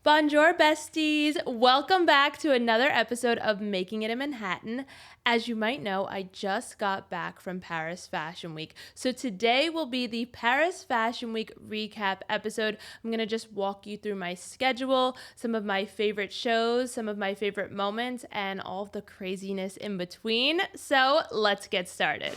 Bonjour, besties. Welcome back to another episode of Making It in Manhattan. As you might know, I just got back from Paris Fashion Week. So today will be the Paris Fashion Week recap episode. I'm going to just walk you through my schedule, some of my favorite shows, some of my favorite moments, and all of the craziness in between. So let's get started.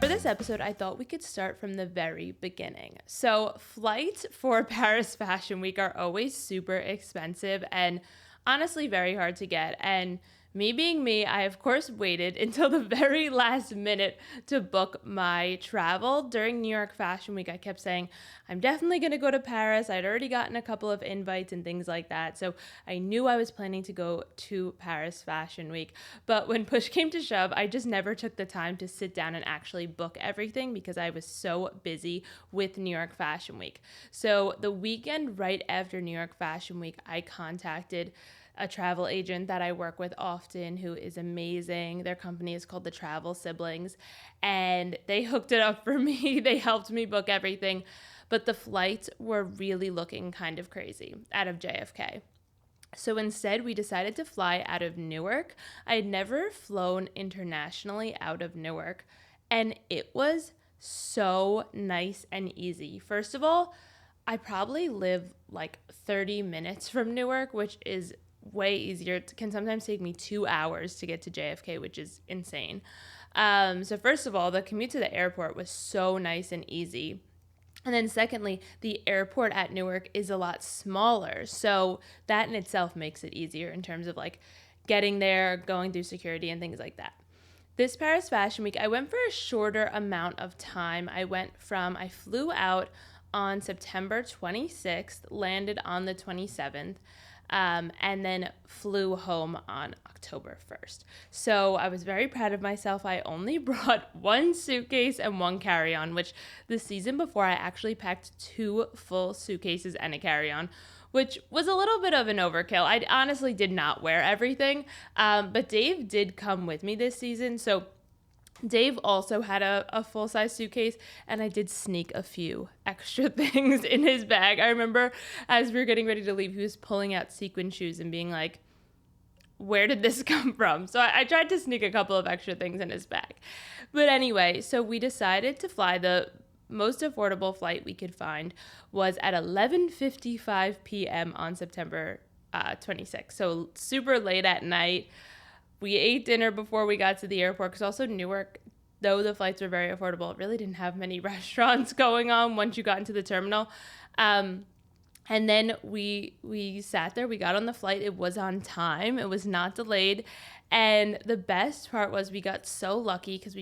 For this episode, I thought we could start from the very beginning. So flights for Paris Fashion Week are always super expensive and honestly very hard to get. And me being me, I of course waited until the very last minute to book my travel. During New York Fashion Week, I kept saying, I'm definitely going to go to Paris. I'd already gotten a couple of invites and things like that. So I knew I was planning to go to Paris Fashion Week. But when push came to shove, I just never took the time to sit down and actually book everything because I was so busy with New York Fashion Week. So the weekend right after New York Fashion Week, I contacted a travel agent that I work with often who is amazing. Their company is called the Travel Siblings, and they hooked it up for me. They helped me book everything, but the flights were really looking kind of crazy out of JFK. So instead, we decided to fly out of Newark. I had never flown internationally out of Newark, and it was so nice and easy. First of all, I probably live like 30 minutes from Newark, which is way easier. It can sometimes take me 2 hours to get to JFK, which is insane. So first of all, the commute to the airport was so nice and easy. And then secondly, the airport at Newark is a lot smaller. So that in itself makes it easier in terms of like getting there, going through security and things like that. This Paris Fashion Week, I went for a shorter amount of time. I flew out on September 26th, landed on the 27th. And then flew home on October 1st. So I was very proud of myself. I only brought one suitcase and one carry-on, which the season before I actually packed 2 full suitcases and a carry-on, which was a little bit of an overkill. I honestly did not wear everything, but Dave did come with me this season, so Dave also had a full-size suitcase, and I did sneak a few extra things in his bag. I remember as we were getting ready to leave, he was pulling out sequin shoes and being like, where did this come from? So I tried to sneak a couple of extra things in his bag. But anyway, so we decided to fly. The most affordable flight we could find was at 11:55 p.m. on September 26th. So super late at night. We ate dinner before we got to the airport because also Newark, though the flights were very affordable, it really didn't have many restaurants going on once you got into the terminal. And then we sat there. We got on the flight. It was on time. It was not delayed. And the best part was we got so lucky because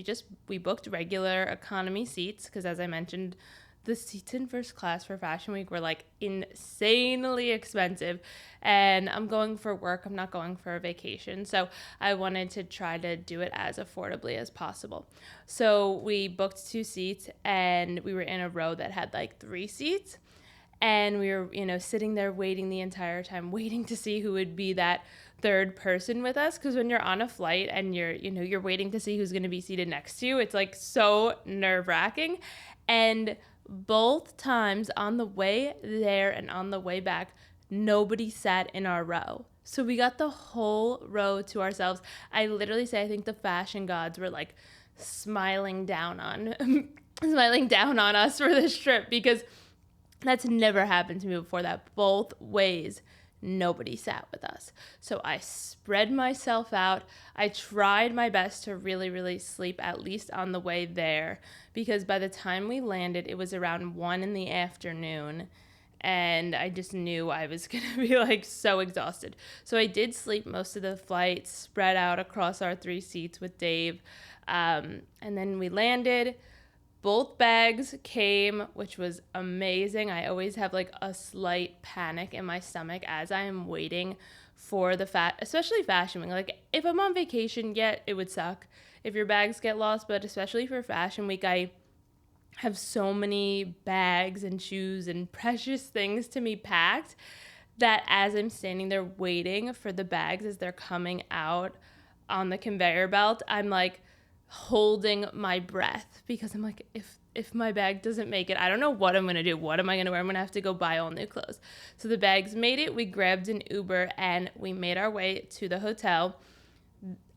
we booked regular economy seats because, as I mentioned, the seats in first class for Fashion Week were like insanely expensive, and I'm going for work. I'm not going for a vacation. So I wanted to try to do it as affordably as possible. So we booked 2 seats, and we were in a row that had like 3 seats. And we were, sitting there waiting the entire time, waiting to see who would be that third person with us. Because when you're on a flight and you're waiting to see who's going to be seated next to you, it's like so nerve-wracking. And both times on the way there and on the way back, nobody sat in our row. So we got the whole row to ourselves. I literally say I think the fashion gods were like smiling down on us for this trip because that's never happened to me before, that both ways nobody sat with us. So I spread myself out. I tried my best to really, really sleep at least on the way there because by the time we landed, it was around 1 p.m. and I just knew I was going to be like so exhausted. So I did sleep most of the flight, spread out across our 3 seats with Dave. And then we landed. Both bags came, which was amazing. I always have like a slight panic in my stomach as I am waiting for especially Fashion Week. Like if I'm on vacation, it would suck if your bags get lost, but especially for Fashion Week, I have so many bags and shoes and precious things to me packed that as I'm standing there waiting for the bags as they're coming out on the conveyor belt, I'm like, holding my breath because I'm like, if my bag doesn't make it, I don't know what I'm going to do. What am I going to wear? I'm going to have to go buy all new clothes. So the bags made it. We grabbed an Uber and we made our way to the hotel.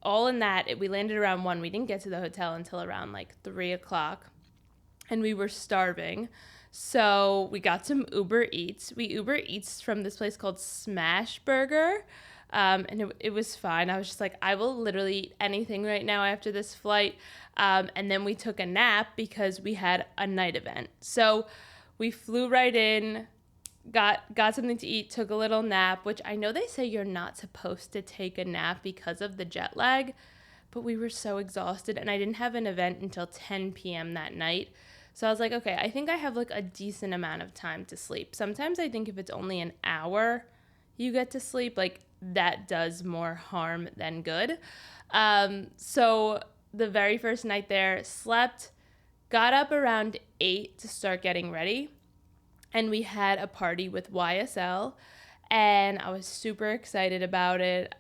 All in that, we landed around 1. We didn't get to the hotel until around like 3 o'clock. And we were starving. So we got some Uber Eats. We Uber Eats from this place called Smash Burger. And it was fine. I was just like, I will literally eat anything right now after this flight. And then we took a nap because we had a night event. So we flew right in, got something to eat, took a little nap, which I know they say you're not supposed to take a nap because of the jet lag, but we were so exhausted and I didn't have an event until 10 p.m. that night. So I was like, okay, I think I have like a decent amount of time to sleep. Sometimes I think if it's only an hour you get to sleep, like that does more harm than good. So the very first night there, slept, got up around 8 to start getting ready. And we had a party with YSL, and I was super excited about it.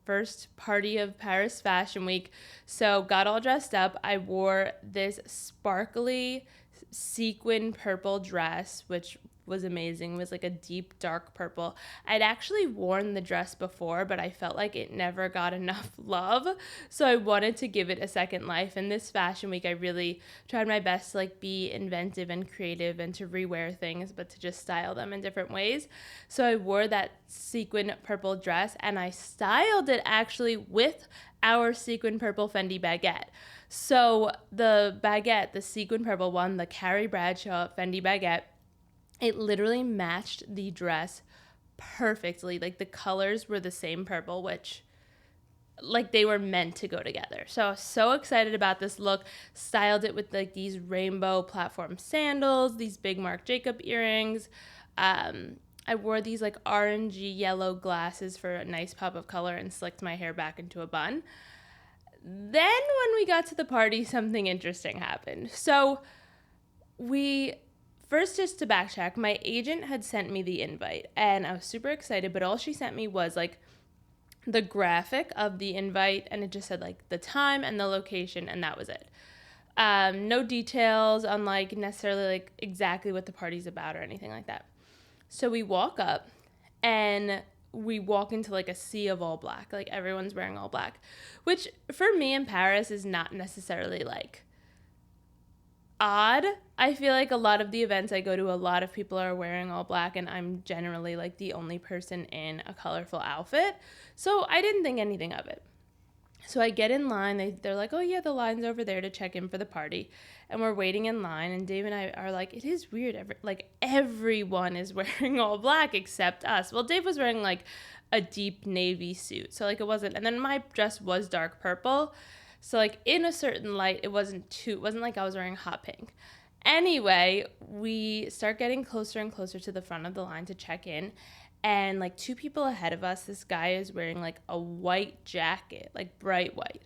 First party of Paris Fashion Week. So got all dressed up. I wore this sparkly sequin purple dress, which was amazing. It was like a deep dark purple. I'd actually worn the dress before, but I felt like it never got enough love, so I wanted to give it a second life. And this fashion week I really tried my best to like be inventive and creative and to rewear things, but to just style them in different ways. So I wore that sequin purple dress and I styled it actually with our sequin purple Fendi baguette. So the baguette, the sequin purple one, the Carrie Bradshaw Fendi baguette, it literally matched the dress perfectly. Like the colors were the same purple, which like they were meant to go together. So I was so excited about this look. Styled it with like these rainbow platform sandals, these big Marc Jacob earrings. I wore these like orangey yellow glasses for a nice pop of color and slicked my hair back into a bun. Then when we got to the party, something interesting happened. So first, just to backtrack, my agent had sent me the invite and I was super excited, but all she sent me was like the graphic of the invite and it just said like the time and the location and that was it. No details on like necessarily like exactly what the party's about or anything like that. So we walk up and we walk into like a sea of all black, like everyone's wearing all black, which for me in Paris is not necessarily like odd. I feel like a lot of the events I go to, a lot of people are wearing all black and I'm generally like the only person in a colorful outfit. So I didn't think anything of it. So I get in line. They're like, oh yeah, the line's over there to check in for the party. And we're waiting in line and Dave and I are like, it is weird. Everyone is wearing all black except us. Well, Dave was wearing like a deep navy suit. So like it wasn't, and then my dress was dark purple. So, like, in a certain light, it wasn't like I was wearing hot pink. Anyway, we start getting closer and closer to the front of the line to check in. And, like, 2 people ahead of us, this guy is wearing, like, a white jacket, like, bright white.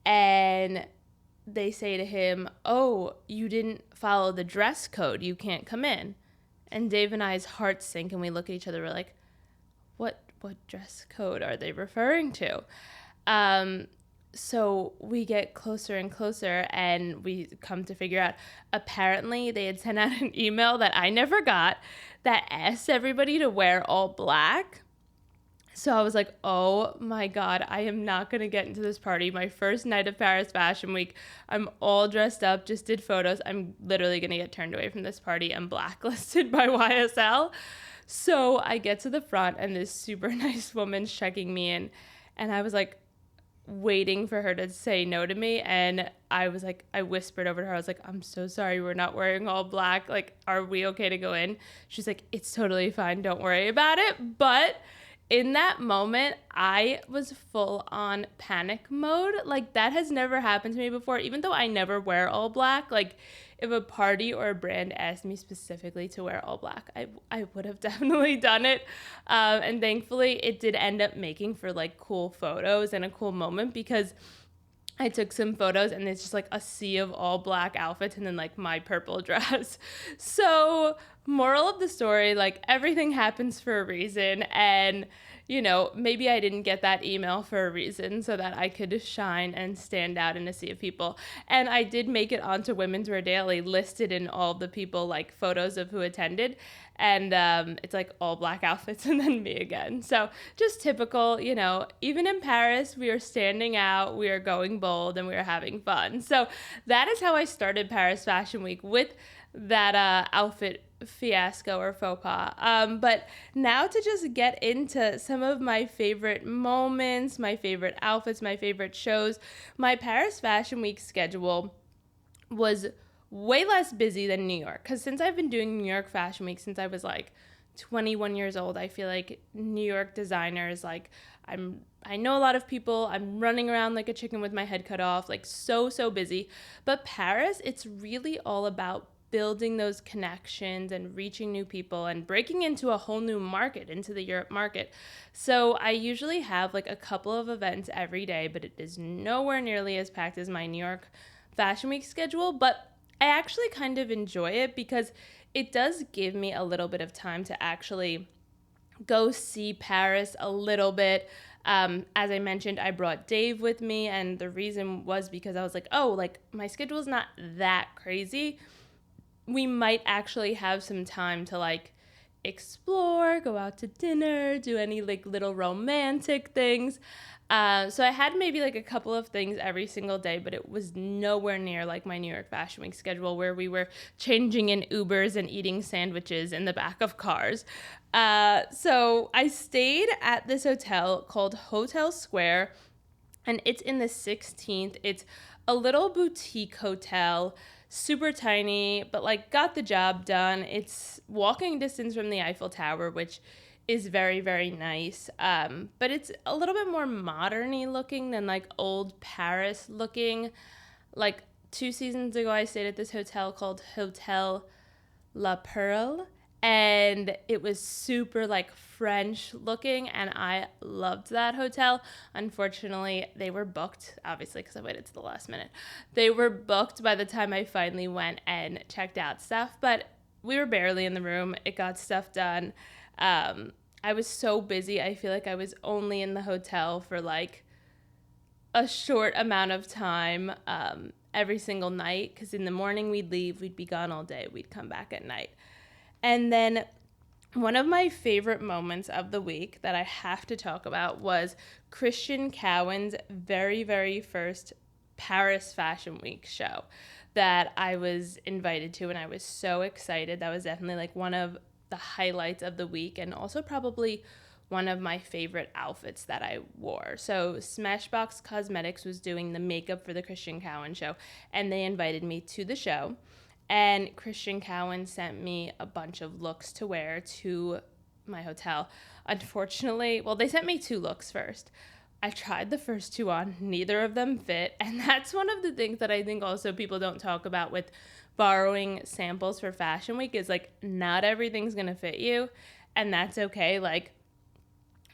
And they say to him, oh, you didn't follow the dress code. You can't come in. And Dave and I's hearts sink, and we look at each other. We're like, what dress code are they referring to? So we get closer and closer and we come to figure out apparently they had sent out an email that I never got that asked everybody to wear all black. So I was like, oh my God, I am not going to get into this party. My first night of Paris Fashion Week, I'm all dressed up, just did photos. I'm literally going to get turned away from this party and blacklisted by YSL. So I get to the front and this super nice woman's checking me in and I was like, waiting for her to say no to me, and I was like, I whispered over to her, I was like, I'm so sorry, we're not wearing all black, like, are we okay to go in? She's like, it's totally fine, don't worry about it. But in that moment, I was full on panic mode. Like, that has never happened to me before, even though I never wear all black. Like, if a party or a brand asked me specifically to wear all black, I would have definitely done it. And thankfully, it did end up making for, like, cool photos and a cool moment because I took some photos and it's just, like, a sea of all black outfits and then, like, my purple dress. So moral of the story, like everything happens for a reason. And, maybe I didn't get that email for a reason so that I could shine and stand out in a sea of people. And I did make it onto Women's Wear Daily, listed in all the people, like photos of who attended. And it's like all black outfits and then me again. So just typical, even in Paris, we are standing out, we are going bold, and we are having fun. So that is how I started Paris Fashion Week, with that outfit fiasco or faux pas. But now to just get into some of my favorite moments, my favorite outfits, my favorite shows. My Paris Fashion Week schedule was way less busy than New York, because since I've been doing New York Fashion Week since I was like 21 years old, I feel like New York designers, like I know a lot of people, I'm running around like a chicken with my head cut off, like so busy. But Paris, it's really all about building those connections and reaching new people and breaking into a whole new market, into the Europe market. So I usually have like a couple of events every day, but it is nowhere nearly as packed as my New York Fashion Week schedule. But I actually kind of enjoy it because it does give me a little bit of time to actually go see Paris a little bit. As I mentioned, I brought Dave with me, and the reason was because I was like, oh, like my schedule is not that crazy. We might actually have some time to like explore, go out to dinner, do any like little romantic things. So I had maybe like a couple of things every single day, but it was nowhere near like my New York Fashion Week schedule, where we were changing in Ubers and eating sandwiches in the back of cars. So I stayed at this hotel called Hotel Square, and it's in the 16th. It's a little boutique hotel, super tiny, but like got the job done. It's walking distance from the Eiffel Tower, which is very, very nice. But it's a little bit more modern-y looking than like old Paris looking. Like 2 seasons ago, I stayed at this hotel called Hotel La Perle, and it was super like French looking, and I loved that hotel. Unfortunately, they were booked, obviously, because I waited to the last minute. They were booked by the time I finally went and checked out stuff, but we were barely in the room. It got stuff done. I was so busy. I feel like I was only in the hotel for like a short amount of time every single night, because in the morning we'd leave, we'd be gone all day, we'd come back at night. And then one of my favorite moments of the week that I have to talk about was Christian Cowan's very, very first Paris Fashion Week show that I was invited to, and I was so excited. That was definitely like one of the highlights of the week, and also probably one of my favorite outfits that I wore. So Smashbox Cosmetics was doing the makeup for the Christian Cowan show, and they invited me to the show. And Christian Cowan sent me a bunch of looks to wear to my hotel. Unfortunately, well, they sent me 2 looks first. I tried the first 2 on, neither of them fit. And that's one of the things that I think also people don't talk about with borrowing samples for Fashion Week, is like not everything's gonna fit you, and that's okay. Like,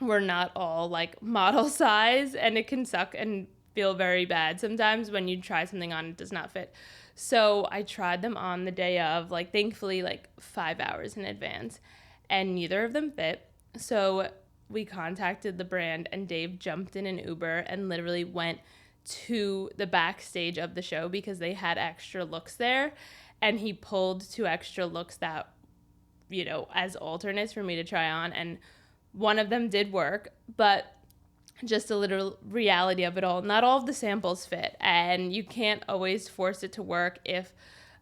we're not all like model size, and it can suck and feel very bad sometimes when you try something on, it does not fit. So I tried them on the day of, like thankfully like 5 hours in advance, and neither of them fit. So we contacted the brand, and Dave jumped in an Uber and literally went to the backstage of the show because they had extra looks there, and he pulled 2 extra looks that, as alternates for me to try on, and one of them did work. But just a little reality of it all, not all of the samples fit, and you can't always force it to work if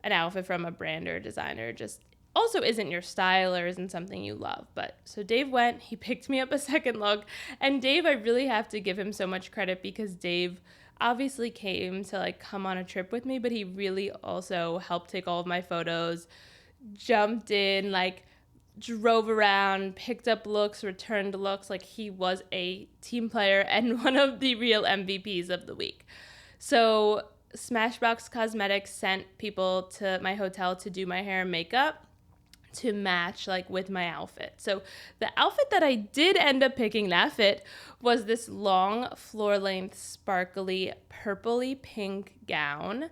an outfit from a brand or a designer just also isn't your style or isn't something you love. But so Dave went, he picked me up a second look, and Dave, I really have to give him so much credit, because Dave obviously came to like come on a trip with me, but he really also helped take all of my photos, jumped in, like drove around, picked up looks, returned looks. Like, he was a team player and one of the real MVPs of the week. So Smashbox Cosmetics sent people to my hotel to do my hair and makeup to match like with my outfit. So the outfit that I did end up picking that fit was this long floor length sparkly purpley pink gown.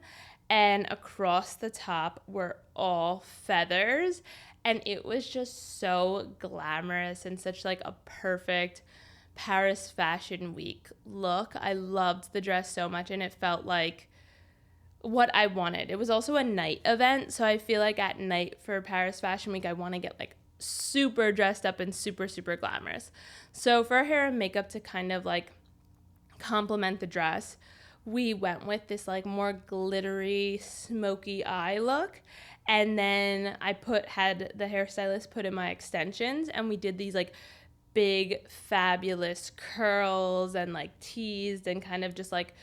and across the top were all feathers, and it was just so glamorous and such like a perfect Paris Fashion Week look. I loved the dress so much, and it felt like what I wanted. It was also a night event, so I feel like at night for Paris Fashion Week, I want to get like super dressed up and super, super glamorous. So for hair and makeup to kind of like complement the dress, we went with this like more glittery, smoky eye look. And then had the hairstylist put in my extensions, and we did these like big, fabulous curls and like teased and kind of just like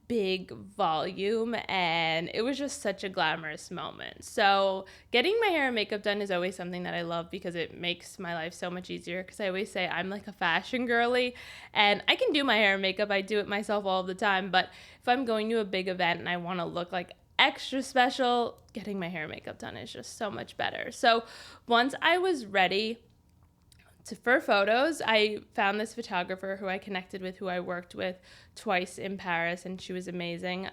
big volume, and it was just such a glamorous moment. So getting my hair and makeup done is always something that I love because it makes my life so much easier, because I always say I'm like a fashion girly and I can do my hair and makeup. I do it myself all the time, but if I'm going to a big event and I want to look like extra special, getting my hair and makeup done is just so much better. So once I was ready for photos, I found this photographer who I connected with, who I worked with twice in Paris, and she was amazing.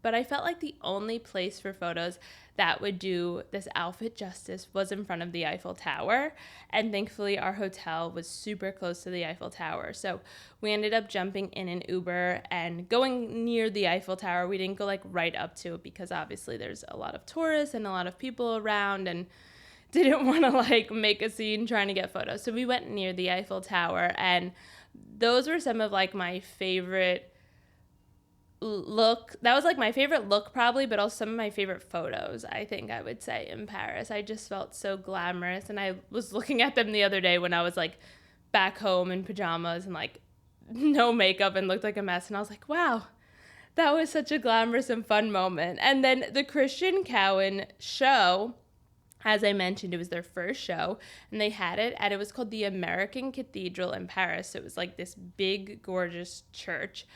But I felt like the only place for photos that would do this outfit justice was in front of the Eiffel Tower. And thankfully, our hotel was super close to the Eiffel Tower. So we ended up jumping in an Uber and going near the Eiffel Tower. We didn't go like right up to it because obviously there's a lot of tourists and a lot of people around, and didn't want to like make a scene trying to get photos. So we went near the Eiffel Tower, and those were some of like my favorite look. That was like my favorite look probably, but also some of my favorite photos, I think I would say, in Paris. I just felt so glamorous, and I was looking at them the other day when I was like back home in pajamas and like no makeup and looked like a mess, and I was like, wow, that was such a glamorous and fun moment. And then the Christian Cowan show, as I mentioned, it was their first show, and they had it it was called the American Cathedral in Paris. So it was like this big, gorgeous church,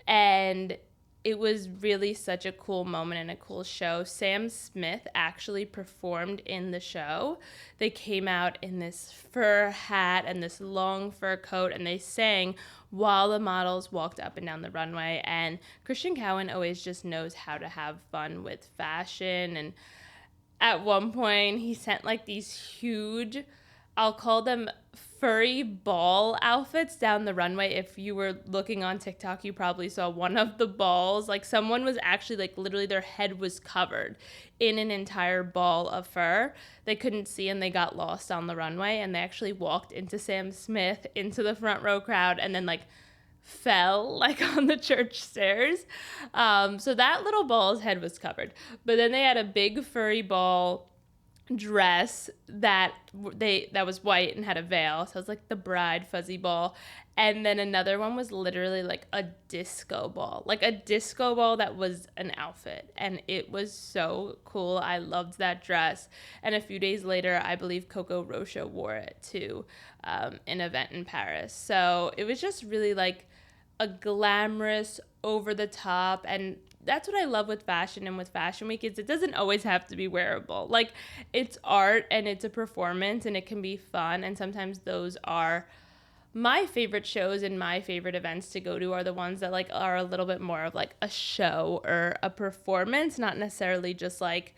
and it was really such a cool moment and a cool show. Sam Smith actually performed in the show. They came out in this fur hat and this long fur coat, and they sang while the models walked up and down the runway. And Christian Cowan always just knows how to have fun with fashion, and at one point he sent like these huge, I'll call them furry ball outfits down the runway. If you were looking on TikTok, you probably saw one of the balls. Like someone was actually like literally their head was covered in an entire ball of fur. They couldn't see and they got lost on the runway, and they actually walked into Sam Smith into the front row crowd and then like fell like on the church stairs. So that little ball's head was covered. But then they had a big furry ball dress that was white and had a veil. So it was like the bride fuzzy ball. And then another one was literally like a disco ball. Like a disco ball that was an outfit. And it was so cool. I loved that dress. And a few days later, I believe Coco Rocha wore it to an event in Paris. So it was just really like a glamorous, over the top, and that's what I love with fashion and with Fashion Week is it doesn't always have to be wearable. Like it's art and it's a performance and it can be fun, and sometimes those are my favorite shows and my favorite events to go to are the ones that like are a little bit more of like a show or a performance, not necessarily just like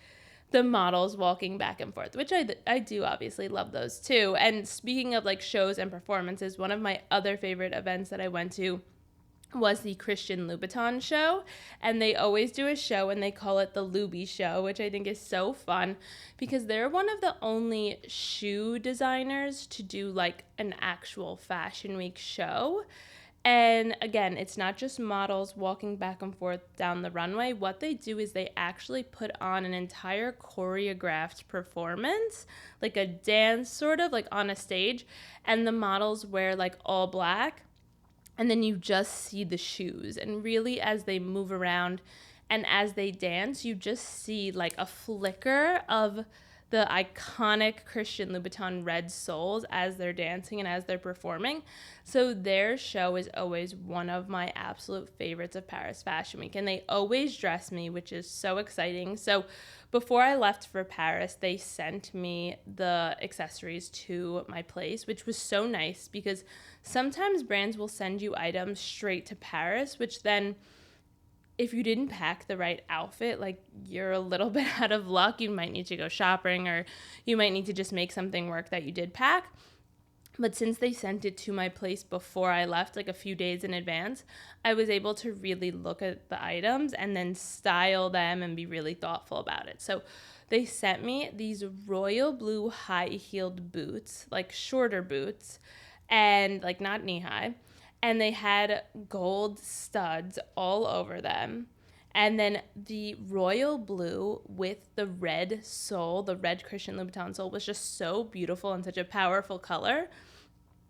the models walking back and forth, which I do obviously love those too. And speaking of like shows and performances, one of my other favorite events that I went to was the Christian Louboutin show, and they always do a show and they call it the Loubi show, which I think is so fun because they're one of the only shoe designers to do like an actual Fashion Week show. And again, it's not just models walking back and forth down the runway. What they do is they actually put on an entire choreographed performance, like a dance sort of like on a stage, and the models wear like all black. And then you just see the shoes. And really, as they move around and as they dance, you just see like a flicker of the iconic Christian Louboutin red soles as they're dancing and as they're performing. So their show is always one of my absolute favorites of Paris Fashion Week. And they always dress me, which is so exciting. So before I left for Paris, they sent me the accessories to my place, which was so nice because sometimes brands will send you items straight to Paris, which then if you didn't pack the right outfit, like, you're a little bit out of luck. You might need to go shopping, or you might need to just make something work that you did pack. But since they sent it to my place before I left, like a few days in advance, I was able to really look at the items and then style them and be really thoughtful about it. So they sent me these royal blue high-heeled boots, like shorter boots, and like not knee-high. And they had gold studs all over them. And then the royal blue with the red sole, the red Christian Louboutin sole, was just so beautiful and such a powerful color.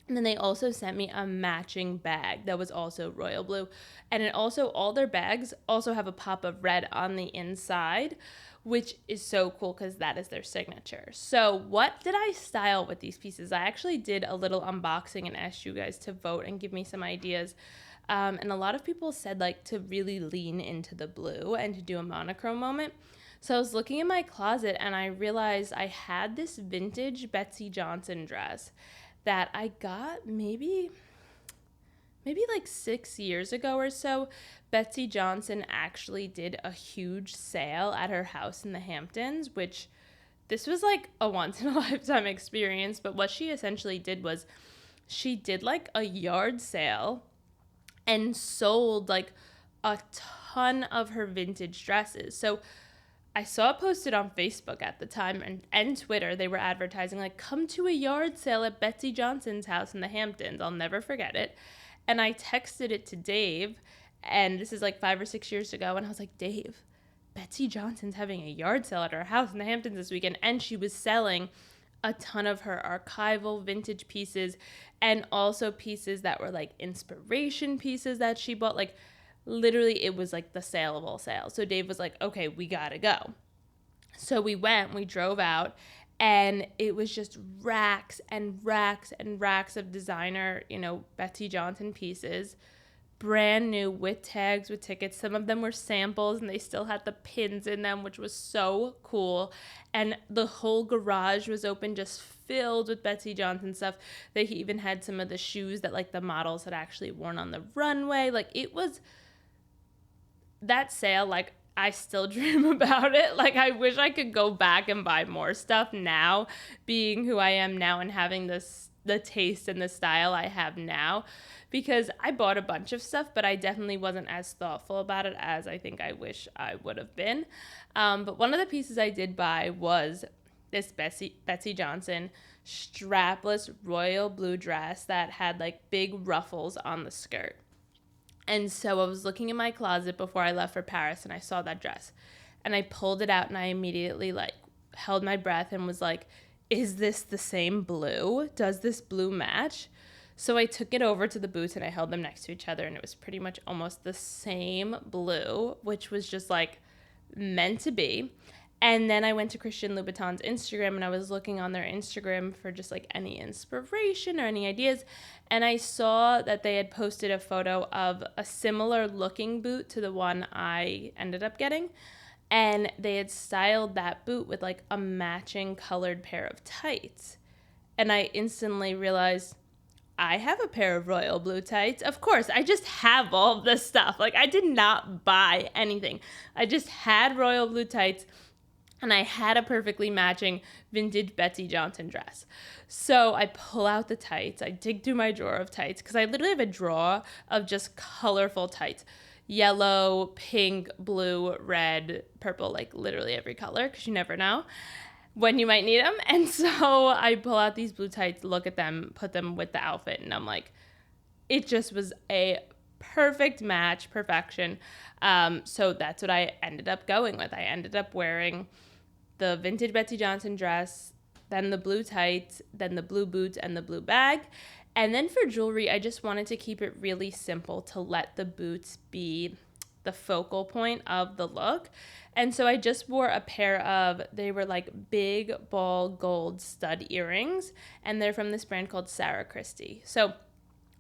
And then they also sent me a matching bag that was also royal blue. And it also, all their bags also have a pop of red on the inside, which is so cool because that is their signature. So what did I style with these pieces? I actually did a little unboxing and asked you guys to vote and give me some ideas. And a lot of people said like to really lean into the blue and to do a monochrome moment. So I was looking in my closet and I realized I had this vintage Betsey Johnson dress that I got maybe like 6 years ago or so. Betsey Johnson actually did a huge sale at her house in the Hamptons, which this was like a once in a lifetime experience. But what she essentially did was she did like a yard sale and sold like a ton of her vintage dresses. So I saw it posted on Facebook at the time and Twitter. They were advertising like, come to a yard sale at Betsey Johnson's house in the Hamptons. I'll never forget it. And I texted it to Dave, and this is like 5 or 6 years ago. And I was like, Dave, Betsey Johnson's having a yard sale at her house in the Hamptons this weekend. And she was selling a ton of her archival vintage pieces and also pieces that were like inspiration pieces that she bought. Like, literally, it was like the sale of all sales. So Dave was like, okay, we gotta go. So we drove out, and it was just racks and racks and racks of designer, Betsey Johnson pieces, brand new with tags, with tickets. Some of them were samples and they still had the pins in them, which was so cool. And the whole garage was open, just filled with Betsey Johnson stuff. They even had some of the shoes that like the models had actually worn on the runway. Like, it was that sale, like, I still dream about it. Like, I wish I could go back and buy more stuff now, being who I am now and having the taste and the style I have now, because I bought a bunch of stuff, but I definitely wasn't as thoughtful about it as I think I wish I would have been. But one of the pieces I did buy was this Betsey Johnson strapless royal blue dress that had like big ruffles on the skirt. And so I was looking in my closet before I left for Paris, and I saw that dress. And I pulled it out, and I immediately, like, held my breath and was like, is this the same blue? Does this blue match? So I took it over to the boots, and I held them next to each other, and it was pretty much almost the same blue, which was just, like, meant to be. And then I went to Christian Louboutin's Instagram, and I was looking on their Instagram for just like any inspiration or any ideas. And I saw that they had posted a photo of a similar looking boot to the one I ended up getting. And they had styled that boot with like a matching colored pair of tights. And I instantly realized, I have a pair of royal blue tights. Of course, I just have all of this stuff. Like, I did not buy anything. I just had royal blue tights. And I had a perfectly matching vintage Betsey Johnson dress. So I pull out the tights. I dig through my drawer of tights because I literally have a drawer of just colorful tights. Yellow, pink, blue, red, purple, like literally every color, because you never know when you might need them. And so I pull out these blue tights, look at them, put them with the outfit, and I'm like, it just was a perfect match, perfection. So that's what I ended up going with. I ended up wearing the vintage Betsey Johnson dress, then the blue tights, then the blue boots and the blue bag. And then for jewelry, I just wanted to keep it really simple to let the boots be the focal point of the look. And so I just wore a pair of, they were like big ball gold stud earrings, and they're from this brand called Sarah Christie. So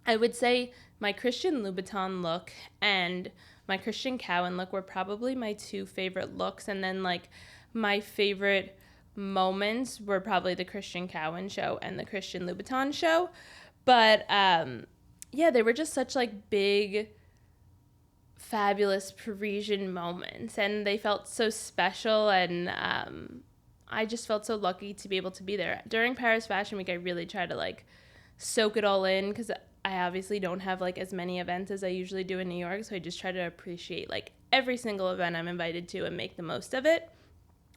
I would say my Christian Louboutin look and my Christian Cowan look were probably my two favorite looks. And then like my favorite moments were probably the Christian Cowan show and the Christian Louboutin show. But yeah, they were just such like big fabulous Parisian moments, and they felt so special, and I just felt so lucky to be able to be there. During Paris Fashion Week, I really try to like soak it all in because I obviously don't have like as many events as I usually do in New York, so I just try to appreciate like every single event I'm invited to and make the most of it.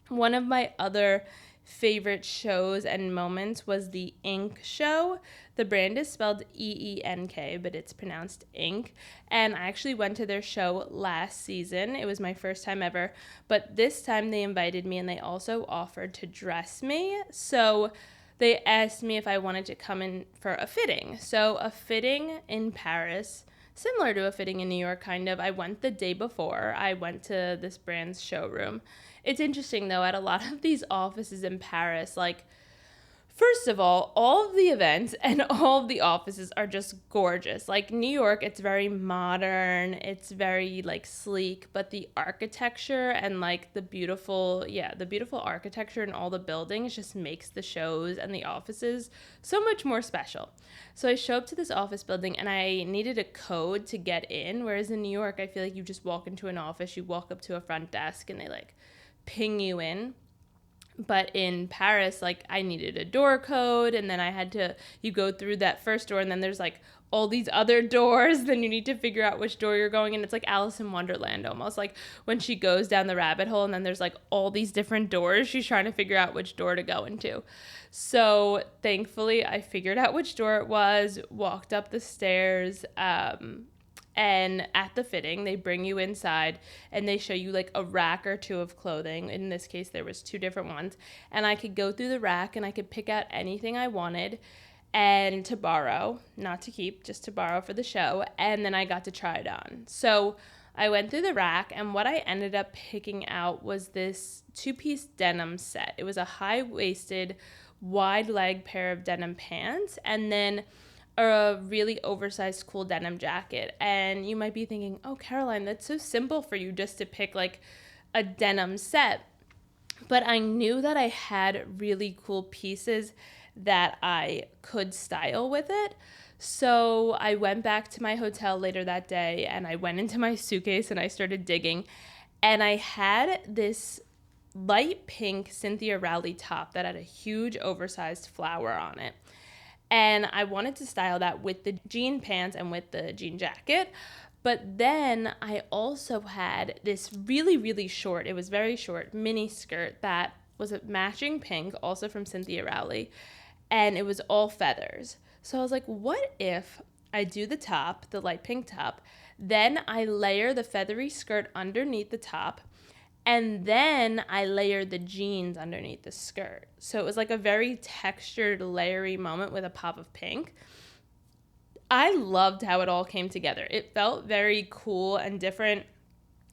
One of my other favorite shows and moments was the Ink show. The brand is spelled EENK, but it's pronounced Ink. And I actually went to their show last season. It was my first time ever. But this time they invited me and they also offered to dress me. So they asked me if I wanted to come in for a fitting. So a fitting in Paris, similar to a fitting in New York, kind of. I went the day before. I went to this brand's showroom. It's interesting, though, at a lot of these offices in Paris, like, first of all of the events and all of the offices are just gorgeous. Like, New York, it's very modern, it's very, like, sleek, but the architecture and, like, the beautiful architecture in all the buildings just makes the shows and the offices so much more special. So I show up to this office building, and I needed a code to get in, whereas in New York, I feel like you just walk into an office, you walk up to a front desk, and they, like, ping you in. But in Paris, like, I needed a door code, and then you go through that first door, and then there's like all these other doors, then you need to figure out which door you're going in. It's like Alice in Wonderland almost, like when she goes down the rabbit hole and then there's like all these different doors, she's trying to figure out which door to go into. So thankfully I figured out which door it was, walked up the stairs, and at the fitting, they bring you inside and they show you like a rack or two of clothing. In this case, there was 2 different ones. And I could go through the rack and I could pick out anything I wanted and to borrow, not to keep, just to borrow for the show. And then I got to try it on. So I went through the rack, and what I ended up picking out was this 2-piece denim set. It was a high-waisted, wide-leg pair of denim pants, and then a really oversized cool denim jacket. And you might be thinking, oh, Caroline, that's so simple for you just to pick like a denim set. But I knew that I had really cool pieces that I could style with it. So I went back to my hotel later that day, and I went into my suitcase and I started digging. And I had this light pink Cynthia Rowley top that had a huge oversized flower on it. And I wanted to style that with the jean pants and with the jean jacket. But then I also had this really, really short, it was very short, mini skirt that was a matching pink, also from Cynthia Rowley. And it was all feathers. So I was like, what if I do the top, the light pink top, then I layer the feathery skirt underneath the top, and then I layered the jeans underneath the skirt. So it was like a very textured, layery moment with a pop of pink. I loved how it all came together. It felt very cool and different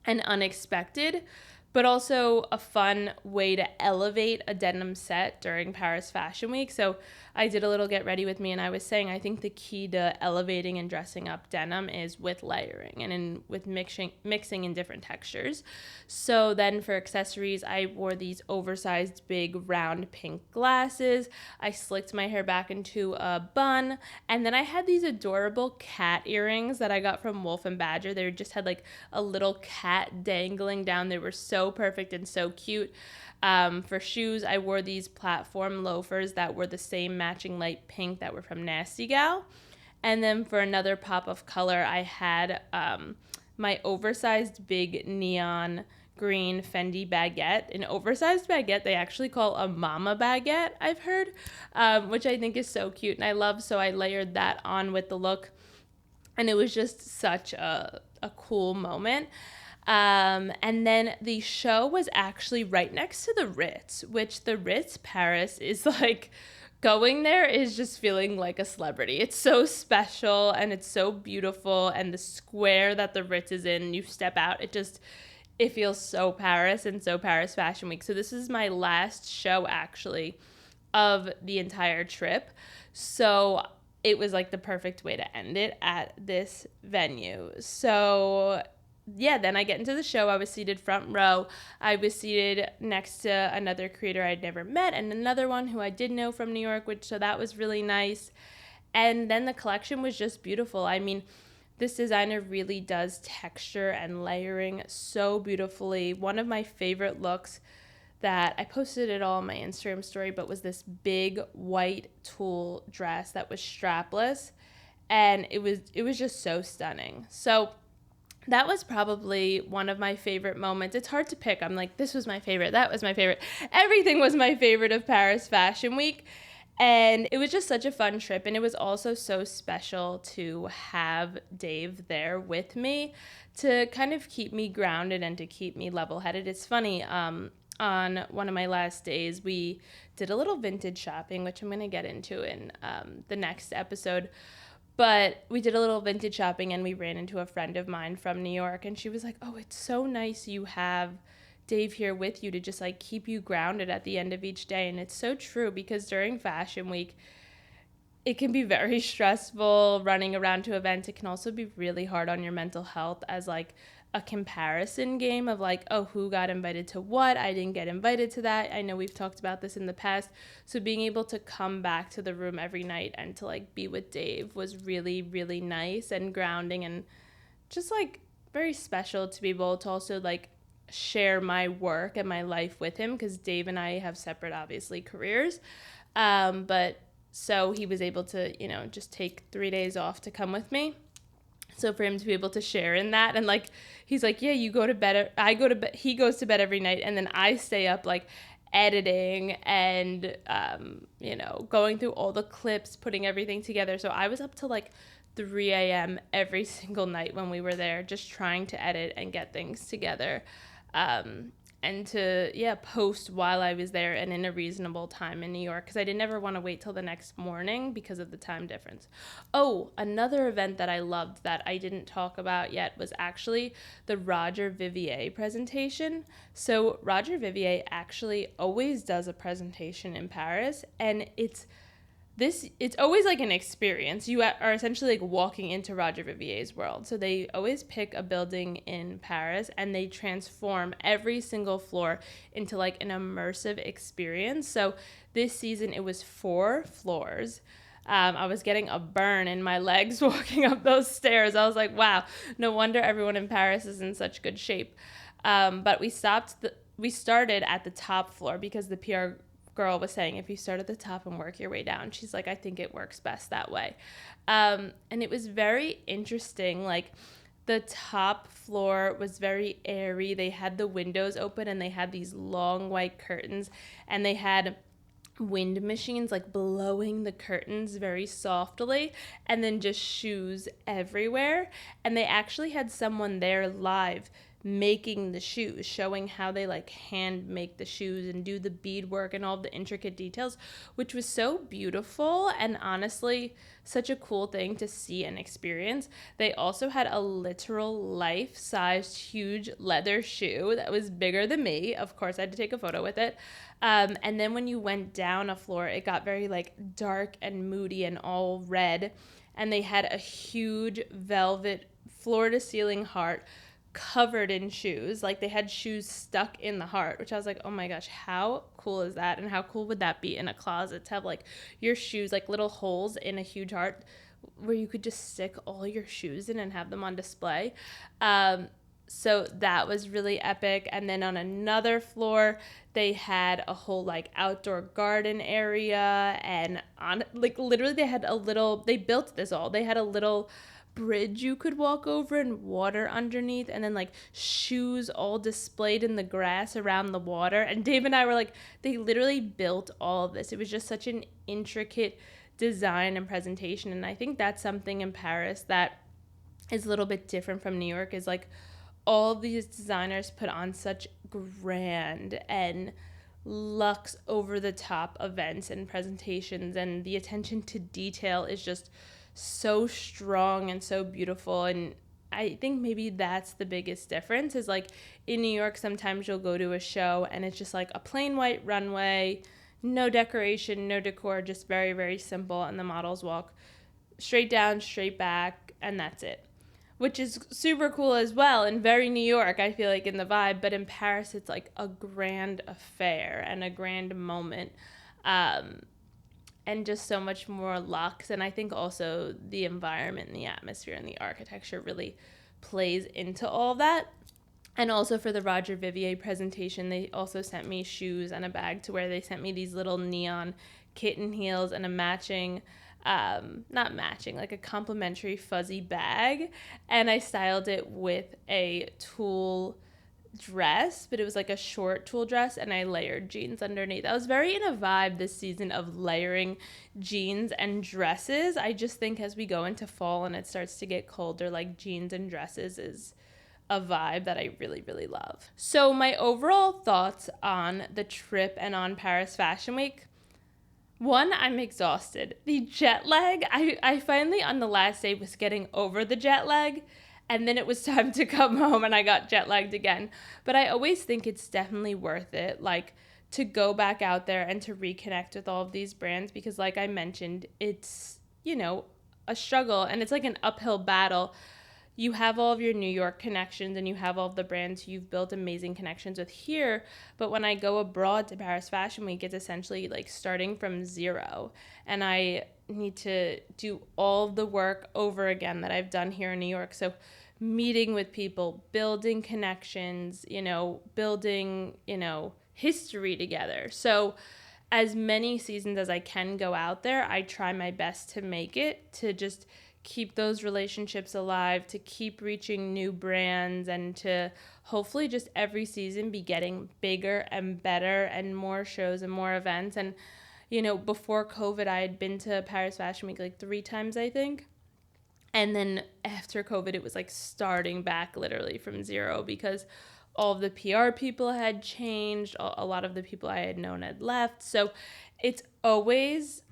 and unexpected, but also a fun way to elevate a denim set during Paris Fashion Week. So I did a little get ready with me, and I was saying I think the key to elevating and dressing up denim is with layering and with mixing in different textures. So then for accessories, I wore these oversized big round pink glasses. I slicked my hair back into a bun, and then I had these adorable cat earrings that I got from Wolf and Badger. They just had like a little cat dangling down. They were so perfect and so cute. For shoes, I wore these platform loafers that were the same matching light pink that were from Nasty Gal. And then for another pop of color, I had my oversized big neon green Fendi baguette. An oversized baguette they actually call a mama baguette, I've heard, which I think is so cute and I love. So I layered that on with the look, and it was just such a cool moment. And then the show was actually right next to the Ritz, which the Ritz Paris is like, going there is just feeling like a celebrity. It's so special and it's so beautiful, and the square that the Ritz is in, you step out, it feels so Paris and so Paris Fashion Week. So this is my last show actually of the entire trip. So it was like the perfect way to end it at this venue. So yeah, then I get into the show. I was seated front row. I was seated next to another creator I'd never met and another one who I did know from New York, so that was really nice. And then the collection was just beautiful. I mean, This designer really does texture and layering so beautifully. One of my favorite looks that I posted it all on my Instagram story, but was this big white tulle dress that was strapless, and it was just so stunning. So that was probably one of my favorite moments. It's hard to pick. I'm like, this was my favorite, that was my favorite. Everything was my favorite of Paris Fashion Week. And it was just such a fun trip. And it was also so special to have Dave there with me to kind of keep me grounded and to keep me level-headed. It's funny, on one of my last days, we did a little vintage shopping, which I'm going to get into in the next episode. But we did a little vintage shopping and we ran into a friend of mine from New York. And she was like, oh, it's so nice you have Dave here with you to just like keep you grounded at the end of each day. And it's so true, because during Fashion Week, it can be very stressful running around to events. It can also be really hard on your mental health as like a comparison game of like, oh, who got invited to what? I didn't get invited to that. I know we've talked about this in the past. So being able to come back to the room every night and to like be with Dave was really, really nice and grounding, and just like very special to be able to also like share my work and my life with him, because Dave and I have separate, obviously, careers. But so he was able to, just take 3 days off to come with me. So for him to be able to share in that, and like, he's like, yeah, you go to bed, I go to bed, he goes to bed every night, and then I stay up like editing and, going through all the clips, putting everything together. So I was up to like 3 a.m. every single night when we were there, just trying to edit and get things together. And to, post while I was there and in a reasonable time in New York, because I didn't ever want to wait till the next morning because of the time difference. Oh, another event that I loved that I didn't talk about yet was actually the Roger Vivier presentation. So Roger Vivier actually always does a presentation in Paris, and it's always like an experience. You are essentially like walking into Roger Vivier's world. So they always pick a building in Paris and they transform every single floor into like an immersive experience. So this season it was 4 floors. I was getting a burn in my legs walking up those stairs. I was like, wow, no wonder everyone in Paris is in such good shape. But we started at the top floor because the PR girl was saying, if you start at the top and work your way down, she's like, I think it works best that way. And it was very interesting. Like, the top floor was very airy. They had the windows open and they had these long white curtains, and they had wind machines like blowing the curtains very softly, and then just shoes everywhere. And they actually had someone there live making the shoes, showing how they like hand make the shoes and do the beadwork and all the intricate details, which was so beautiful and honestly such a cool thing to see and experience. They also had a literal life-sized huge leather shoe that was bigger than me. Of course, I had to take a photo with it. And then when you went down a floor, it got very like dark and moody and all red. And they had a huge velvet floor-to-ceiling heart covered in shoes. Like, they had shoes stuck in the heart, which I was like, oh my gosh, how cool is that? And how cool would that be in a closet to have like your shoes, like little holes in a huge heart where you could just stick all your shoes in and have them on display. So that was really epic. And then on another floor, they had a whole like outdoor garden area, and on like literally they built this all. They had a little bridge you could walk over and water underneath, and then like shoes all displayed in the grass around the water. And Dave and I were like, they literally built all of this. It was just such an intricate design and presentation. And I think that's something in Paris that is a little bit different from New York, is like all these designers put on such grand and luxe over the top events and presentations, and the attention to detail is just so strong and so beautiful. And I think maybe that's the biggest difference, is like in New York sometimes you'll go to a show and it's just like a plain white runway, no decoration, no decor, just very, very simple, and the models walk straight down, straight back, and that's it, which is super cool as well, and very New York, I feel like, in the vibe. But in Paris, it's like a grand affair and a grand moment. And and just so much more luxe. And I think also the environment and the atmosphere and the architecture really plays into all that. And also for the Roger Vivier presentation, they also sent me shoes and a bag to wear. They sent me these little neon kitten heels and a matching, not matching, like a complimentary fuzzy bag. And I styled it with a tulle dress, but it was like a short tulle dress, and I layered jeans underneath. I was very in a vibe this season of layering jeans and dresses. I just think as we go into fall and it starts to get colder, like jeans and dresses is a vibe that I really, really love. So my overall thoughts on the trip and on Paris Fashion Week. One, I'm exhausted. The jet lag, I finally on the last day was getting over the jet lag, and then it was time to come home and I got jet lagged again. But I always think it's definitely worth it, like to go back out there and to reconnect with all of these brands, because like I mentioned, it's, you know, a struggle and it's like an uphill battle. You have all of your New York connections and you have all of the brands you've built amazing connections with here. But when I go abroad to Paris Fashion Week, it's essentially like starting from zero. And I need to do all the work over again that I've done here in New York. So meeting with people, building connections, building, history together. So as many seasons as I can go out there, I try my best to make it, to just keep those relationships alive, to keep reaching new brands, and to hopefully just every season be getting bigger and better and more shows and more events. And, before COVID, I had been to Paris Fashion Week like 3 times, I think. And then after COVID, it was like starting back literally from zero, because all of the PR people had changed. A lot of the people I had known had left. So it's always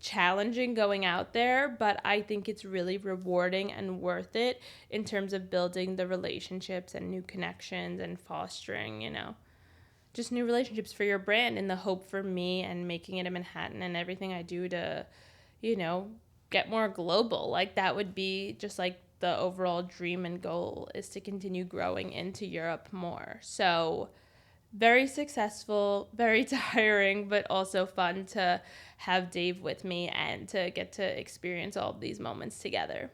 challenging going out there, but I think it's really rewarding and worth it in terms of building the relationships and new connections and fostering, just new relationships for your brand, and the hope for me and making it in Manhattan and everything I do to, get more global. Like that would be just like the overall dream and goal, is to continue growing into Europe more. So very successful, very tiring, but also fun to have Dave with me and to get to experience all of these moments together.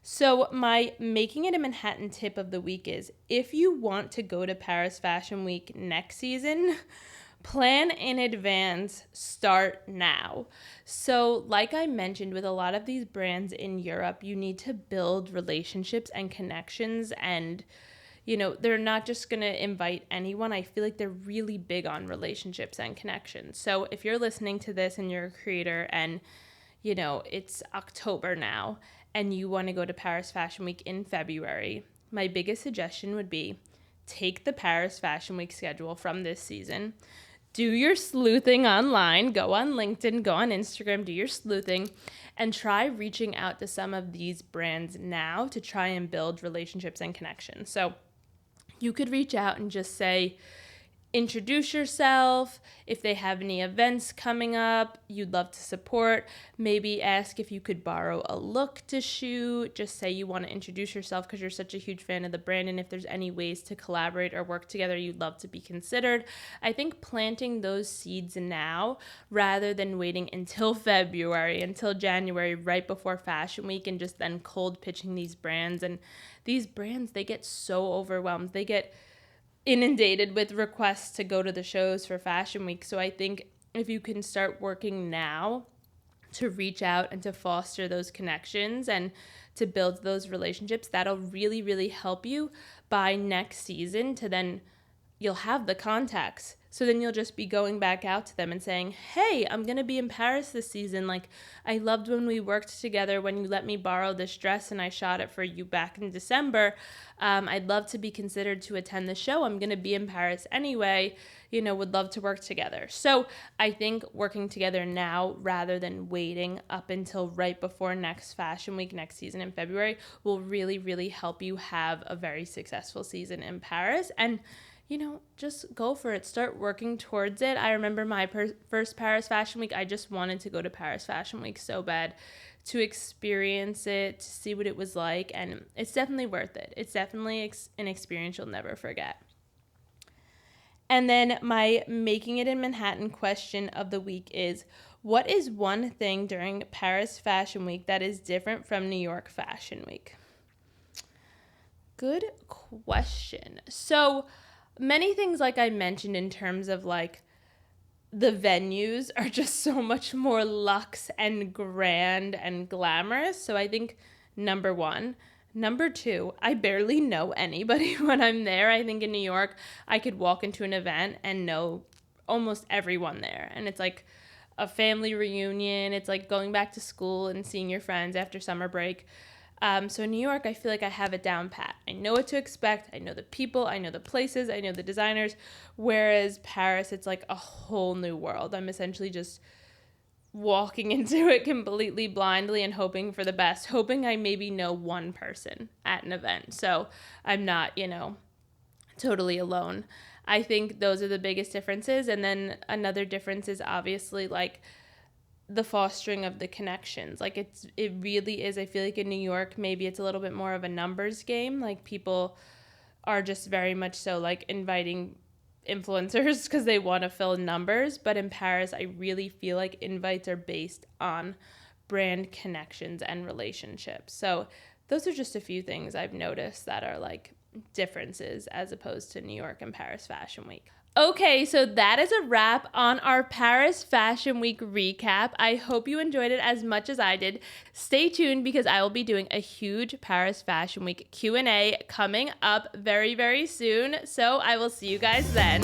So my making it in Manhattan tip of the week is, if you want to go to Paris Fashion Week next season, plan in advance, start now. So like I mentioned, with a lot of these brands in Europe, you need to build relationships and connections, and they're not just going to invite anyone. I feel like they're really big on relationships and connections. So if you're listening to this and you're a creator and, it's October now and you want to go to Paris Fashion Week in February, my biggest suggestion would be take the Paris Fashion Week schedule from this season. Do your sleuthing online, go on LinkedIn, go on Instagram, do your sleuthing, and try reaching out to some of these brands now to try and build relationships and connections. So you could reach out and just say, introduce yourself. If they have any events coming up you'd love to support, maybe ask if you could borrow a look to shoot. Just say you want to introduce yourself because you're such a huge fan of the brand, and if there's any ways to collaborate or work together, you'd love to be considered. I think planting those seeds now rather than waiting until February, until January, right before Fashion Week, and just then cold pitching these brands. And these brands, they get so overwhelmed. They get inundated with requests to go to the shows for Fashion Week. So I think if you can start working now to reach out and to foster those connections and to build those relationships, that'll really, really help you by next season. To then you'll have the contacts. So then you'll just be going back out to them and saying, hey, I'm going to be in Paris this season. Like, I loved when we worked together, when you let me borrow this dress and I shot it for you back in December. I'd love to be considered to attend the show. I'm going to be in Paris anyway, would love to work together. So I think working together now rather than waiting up until right before next Fashion Week, next season in February, will really, really help you have a very successful season in Paris. And just go for it. Start working towards it. I remember my first Paris Fashion Week, I just wanted to go to Paris Fashion Week so bad, to experience it, to see what it was like. And it's definitely worth it. It's definitely an experience you'll never forget. And then my making it in Manhattan question of the week is, What is one thing during Paris Fashion Week that is different from New York Fashion Week? Good question. So many things, like I mentioned, in terms of like the venues are just so much more luxe and grand and glamorous. So I think number one. Number two, I barely know anybody when I'm there. I think in New York, I could walk into an event and know almost everyone there. And it's like a family reunion. It's like going back to school and seeing your friends after summer break. So in New York, I feel like I have it down pat. I know what to expect. I know the people. I know the places. I know the designers. Whereas Paris, it's like a whole new world. I'm essentially just walking into it completely blindly and hoping for the best, hoping I maybe know one person at an event. So I'm not, totally alone. I think those are the biggest differences. And then another difference is obviously like the fostering of the connections. Like it really is. I feel like in New York, maybe it's a little bit more of a numbers game. Like people are just very much so like inviting influencers because they want to fill numbers. But in Paris, I really feel like invites are based on brand connections and relationships. So those are just a few things I've noticed that are like differences as opposed to New York and Paris Fashion Week. Okay, so that is a wrap on our Paris Fashion Week recap. I hope you enjoyed it as much as I did. Stay tuned because I will be doing a huge Paris Fashion Week Q&A coming up very, very soon. So I will see you guys then.